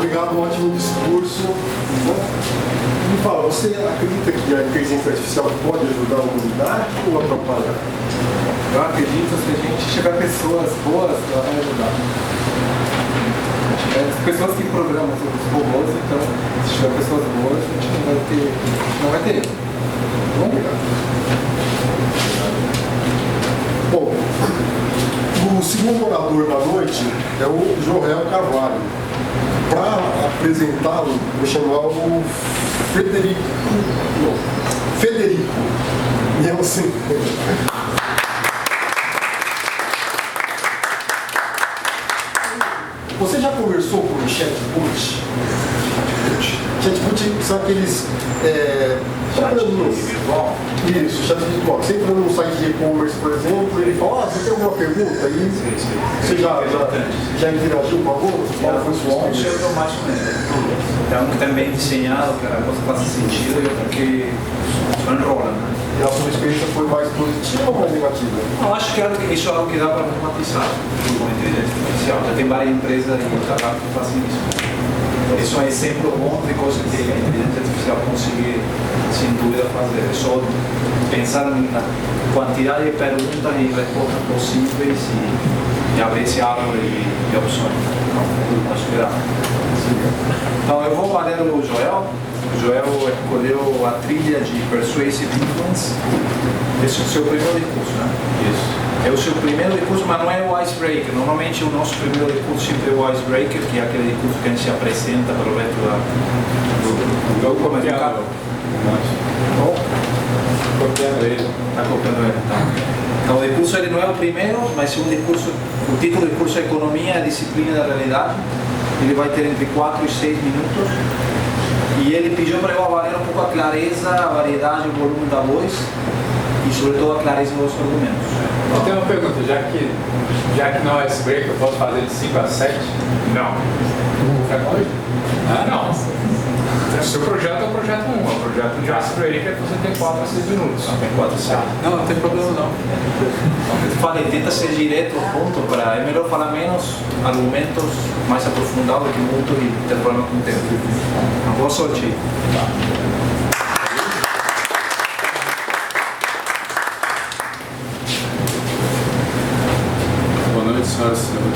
obrigado, um ótimo discurso. Me fala, você acredita que a inteligência artificial pode ajudar a humanidade ou atrapalhar? Eu acredito que se a gente tiver pessoas boas, ela vai ajudar. As pessoas que programam os robôs, então, se tiver pessoas boas, a gente não vai ter erro. Obrigado. Bom, o segundo orador da noite é o Joel Carvalho. Para apresentá-lo, vou chamar o Federico Nielsen. Você já conversou com o chatbot? Chatbot são aqueles... Isso, chat virtual. Você entra num site de e-commerce, por exemplo, ele fala, você tem alguma pergunta? E você já interagiu com algum? Um cheiro automático mesmo. Então, que também desenhado para que a coisa faça sentido e para que não enrola, né? E a sua experiência foi mais positiva ou mais negativa? Eu acho que isso é algo que dá para automatizar com a inteligência artificial. Já tem várias empresas aí que fazem isso. Isso é um exemplo bom de coisa que a inteligência artificial consegue, sem dúvida, fazer. É só pensar na quantidade de perguntas e respostas possíveis e abrir esse árvore de opções. Então, acho que dá. Então, eu vou valer o Joel. O Joel escolheu a trilha de Persuasive Influence. Esse é o seu primeiro discurso, né? Isso. É o seu primeiro discurso, mas não é o icebreaker. Normalmente o nosso primeiro discurso sempre é o icebreaker, que é aquele discurso que a gente se apresenta para o resto do jogo. Como é que é? Copiando ele. Está copiando ele, então. O discurso ele não é o primeiro, mas o título do discurso é Economia e a Disciplina da Realidade. Ele vai ter entre 4 e 6 minutos. E ele pediu para eu avaliar um pouco a clareza, a variedade e o volume da voz e, sobretudo, a clareza dos argumentos. Eu tenho uma pergunta, já que não é icebreaker, eu posso fazer de 5 a 7? Não. Não. O seu projeto é o projeto 1, o projeto de icebreaker você tem 4 a 6 minutos. Não, tem 4 a 6. Não tem problema não. Tenta ser direto ao ponto, é melhor falar menos argumentos mais aprofundados que muito e ter problema com o tempo. Boa sorte. Boa noite, senhoras e senhores.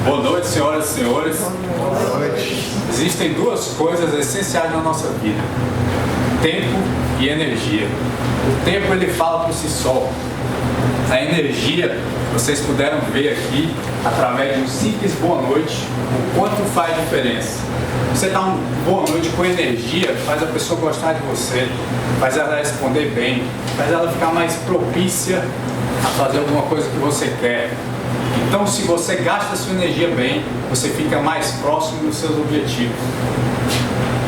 Boa noite, senhoras e senhores. Boa noite. Existem duas coisas essenciais na nossa vida: tempo e energia. O tempo ele fala por si só. A energia, vocês puderam ver aqui, através de um simples boa noite, o quanto faz diferença. Você dá uma boa noite com energia, faz a pessoa gostar de você, faz ela responder bem, faz ela ficar mais propícia a fazer alguma coisa que você quer. Então, se você gasta a sua energia bem, você fica mais próximo dos seus objetivos.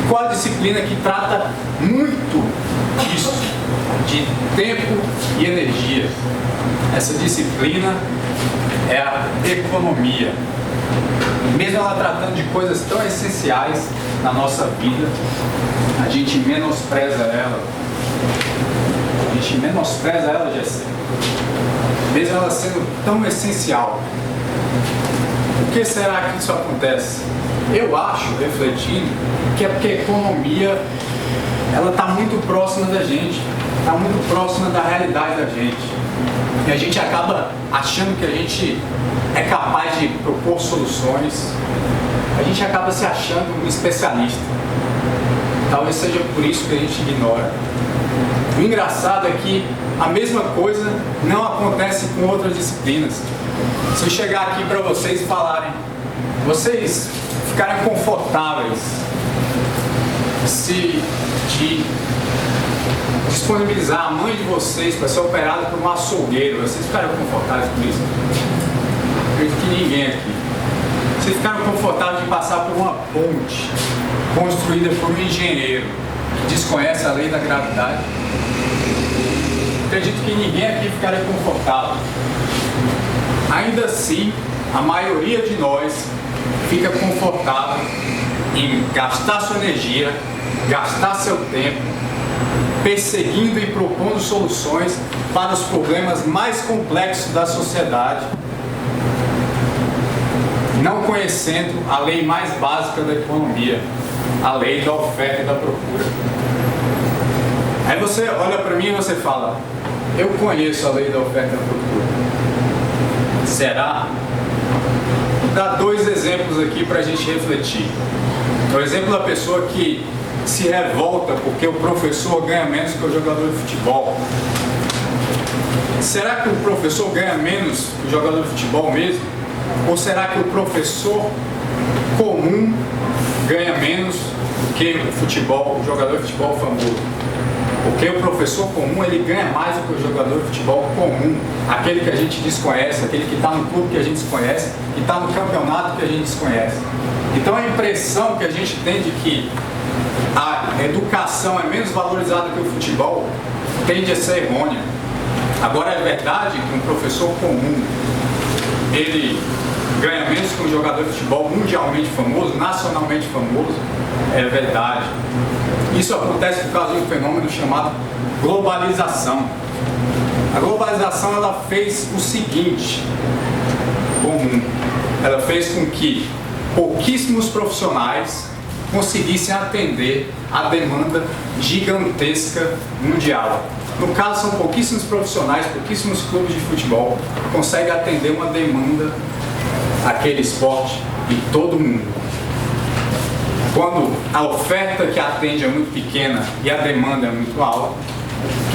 Qual a disciplina que trata muito disso, de tempo e energia? Essa disciplina é a economia. Mesmo ela tratando de coisas tão essenciais na nossa vida, a gente menospreza ela. A gente menospreza ela, Jessé. Mesmo ela sendo tão essencial. Por que será que isso acontece? Eu acho, refletindo, que é porque a economia ela está muito próxima da gente, está muito próxima da realidade da gente. E a gente acaba achando que a gente é capaz de propor soluções, a gente acaba se achando um especialista. Talvez seja por isso que a gente ignora. O engraçado é que a mesma coisa não acontece com outras disciplinas. Se eu chegar aqui para vocês e falarem, vocês ficarem confortáveis se de disponibilizar a mãe de vocês para ser operada por um açougueiro, vocês ficaram confortáveis com isso? Eu acredito que ninguém aqui. Vocês ficaram confortáveis de passar por uma ponte construída por um engenheiro que desconhece a lei da gravidade? Acredito que ninguém aqui ficaria confortável. Ainda assim, a maioria de nós fica confortável em gastar sua energia, gastar seu tempo, perseguindo e propondo soluções para os problemas mais complexos da sociedade. não conhecendo a lei mais básica da economia, a lei da oferta e da procura. Aí você olha para mim e você fala, eu conheço a lei da oferta e da procura. Será? Vou dar 2 exemplos aqui para a gente refletir. O exemplo da pessoa que se revolta porque o professor ganha menos que o jogador de futebol. Será que o professor ganha menos que o jogador de futebol mesmo? Ou será que o professor comum ganha menos que o jogador de futebol famoso? Porque o professor comum, ele ganha mais do que o jogador de futebol comum, aquele que a gente desconhece, aquele que está no clube que a gente desconhece, que está no campeonato que a gente desconhece. Então a impressão que a gente tem de que a educação é menos valorizada que o futebol tende a ser errônea. Agora é verdade que um professor comum, ele ganha menos que um jogador de futebol mundialmente famoso, nacionalmente famoso, é verdade. Isso acontece por causa de um fenômeno chamado globalização. A globalização, ela fez o seguinte, comum, ela fez com que pouquíssimos profissionais conseguissem atender a demanda gigantesca mundial. No caso, são pouquíssimos profissionais, pouquíssimos clubes de futebol que conseguem atender uma demanda àquele esporte em todo mundo. Quando a oferta que atende é muito pequena e a demanda é muito alta,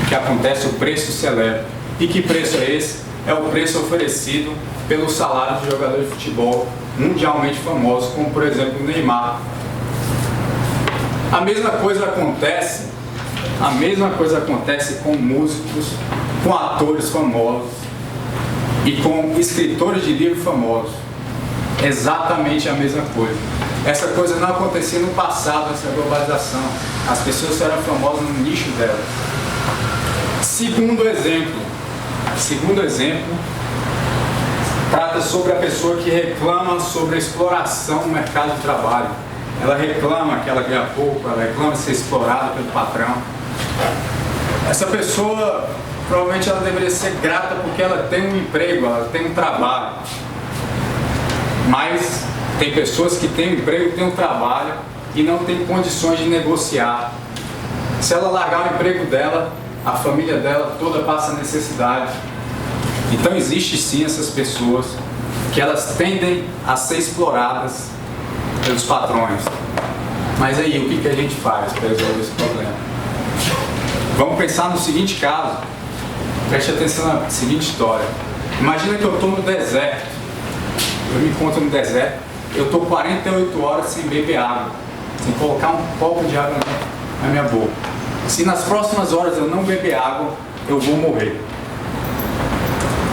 o que acontece? O preço se eleva. E que preço é esse? É o preço oferecido pelo salário de jogadores de futebol mundialmente famosos, como por exemplo o Neymar. A mesma coisa acontece com músicos, com atores famosos e com escritores de livros famosos. Exatamente a mesma coisa. Essa coisa não acontecia no passado, essa globalização. As pessoas eram famosas no nicho delas. Segundo exemplo, trata sobre a pessoa que reclama sobre a exploração no mercado de trabalho. Ela reclama que ela ganha pouco, ela reclama de ser explorada pelo patrão. Essa pessoa, provavelmente ela deveria ser grata porque ela tem um emprego, ela tem um trabalho. Mas tem pessoas que têm um emprego, têm um trabalho e não têm condições de negociar. Se ela largar o emprego dela, a família dela toda passa necessidade. Então existe sim essas pessoas que elas tendem a ser exploradas pelos patrões. Mas aí, o que a gente faz para resolver esse problema? Vamos pensar no seguinte caso. Preste atenção na seguinte história. Imagina que eu estou no deserto. Eu me encontro no deserto. Eu estou 48 horas sem beber água, sem colocar um copo de água na minha boca. Se nas próximas horas eu não beber água, eu vou morrer.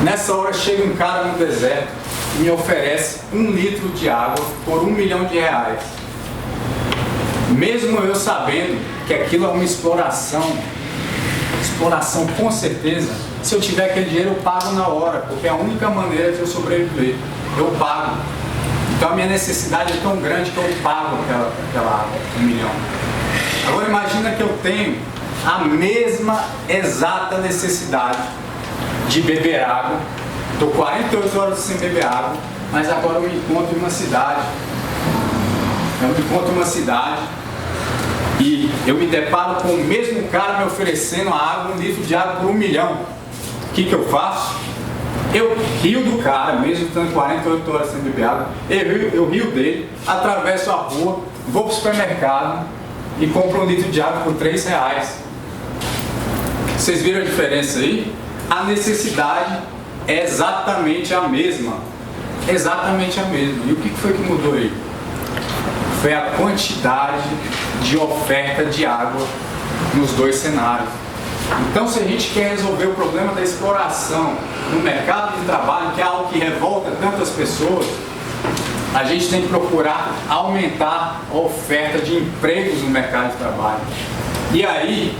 Nessa hora chega um cara no deserto e me oferece 1 litro de água por R$1 milhão. Mesmo eu sabendo que aquilo é uma exploração com certeza, se eu tiver aquele dinheiro eu pago na hora, porque é a única maneira de eu sobreviver. Eu pago. Então a minha necessidade é tão grande que eu pago aquela água, 1 milhão. Agora imagina que eu tenho a mesma exata necessidade de beber água. Estou 48 horas sem beber água, mas agora eu me encontro em uma cidade. E eu me deparo com o mesmo cara me oferecendo a água, 1 litro de água por 1 milhão. O que eu faço? Eu rio do cara, mesmo estando 48 horas sem beber água, eu rio dele, atravesso a rua, vou para o supermercado e compro 1 litro de água por R$3. Vocês viram a diferença aí? A necessidade é exatamente a mesma. Exatamente a mesma. E o que foi que mudou aí? Foi a quantidade de oferta de água nos 2 cenários. Então, se a gente quer resolver o problema da exploração no mercado de trabalho, que é algo que revolta tantas pessoas, a gente tem que procurar aumentar a oferta de empregos no mercado de trabalho. E aí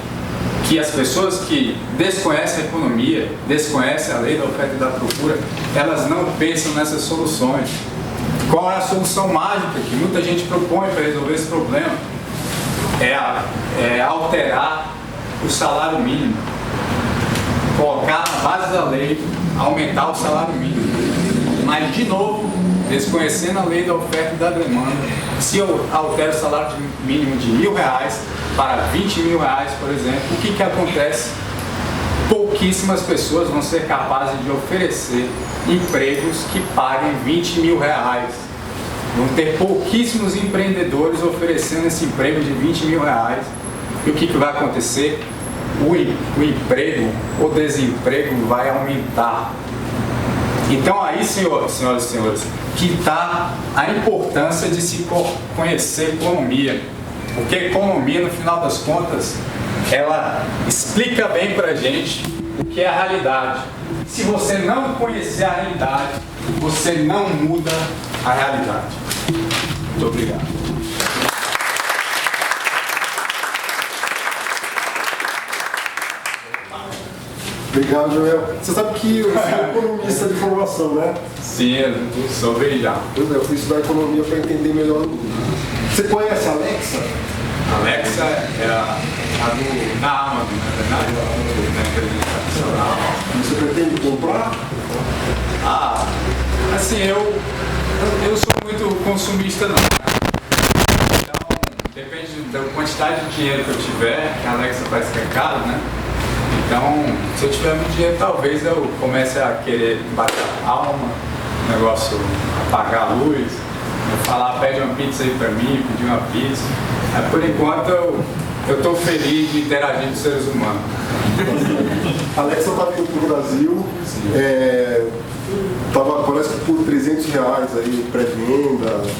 que as pessoas que desconhecem a economia, desconhecem a lei da oferta e da procura, elas não pensam nessas soluções. Qual é a solução mágica que muita gente propõe para resolver esse problema? É alterar o salário mínimo, colocar na base da lei, aumentar o salário mínimo. Mas, de novo, desconhecendo a lei da oferta e da demanda, se eu altero o salário mínimo de R$1.000 para R$20.000, por exemplo, o que acontece? Pouquíssimas pessoas vão ser capazes de oferecer empregos que paguem R$20.000. Vão ter pouquíssimos empreendedores oferecendo esse emprego de R$20.000. E o que vai acontecer? O emprego, o desemprego vai aumentar. Então aí, senhoras e senhores, que está a importância de se conhecer economia. Porque a economia, no final das contas, ela explica bem para a gente o que é a realidade. Se você não conhecer a realidade, você não muda a realidade. Muito obrigado. Obrigado, Joel. Você sabe que eu sou economista de formação, né? Sim, eu sou já. Pois é, eu fui estudar economia para entender melhor. Você conhece a Alexa? Alexa é a da Amazon, na verdade, da inteligência artificial. Você pretende comprar? Ah, assim, eu sou muito consumista não. Então, depende da quantidade de dinheiro que eu tiver, que a Alexa parece que é caro, né? Então, se eu tiver muito dinheiro, talvez eu comece a querer bater a palma, o negócio apagar a luz, eu falar, pede uma pizza aí pra mim, pedir uma pizza. Mas, por enquanto, eu estou feliz de interagir com os seres humanos. A Alexa está vindo para o Brasil, parece que por R$300 aí, pré-venda.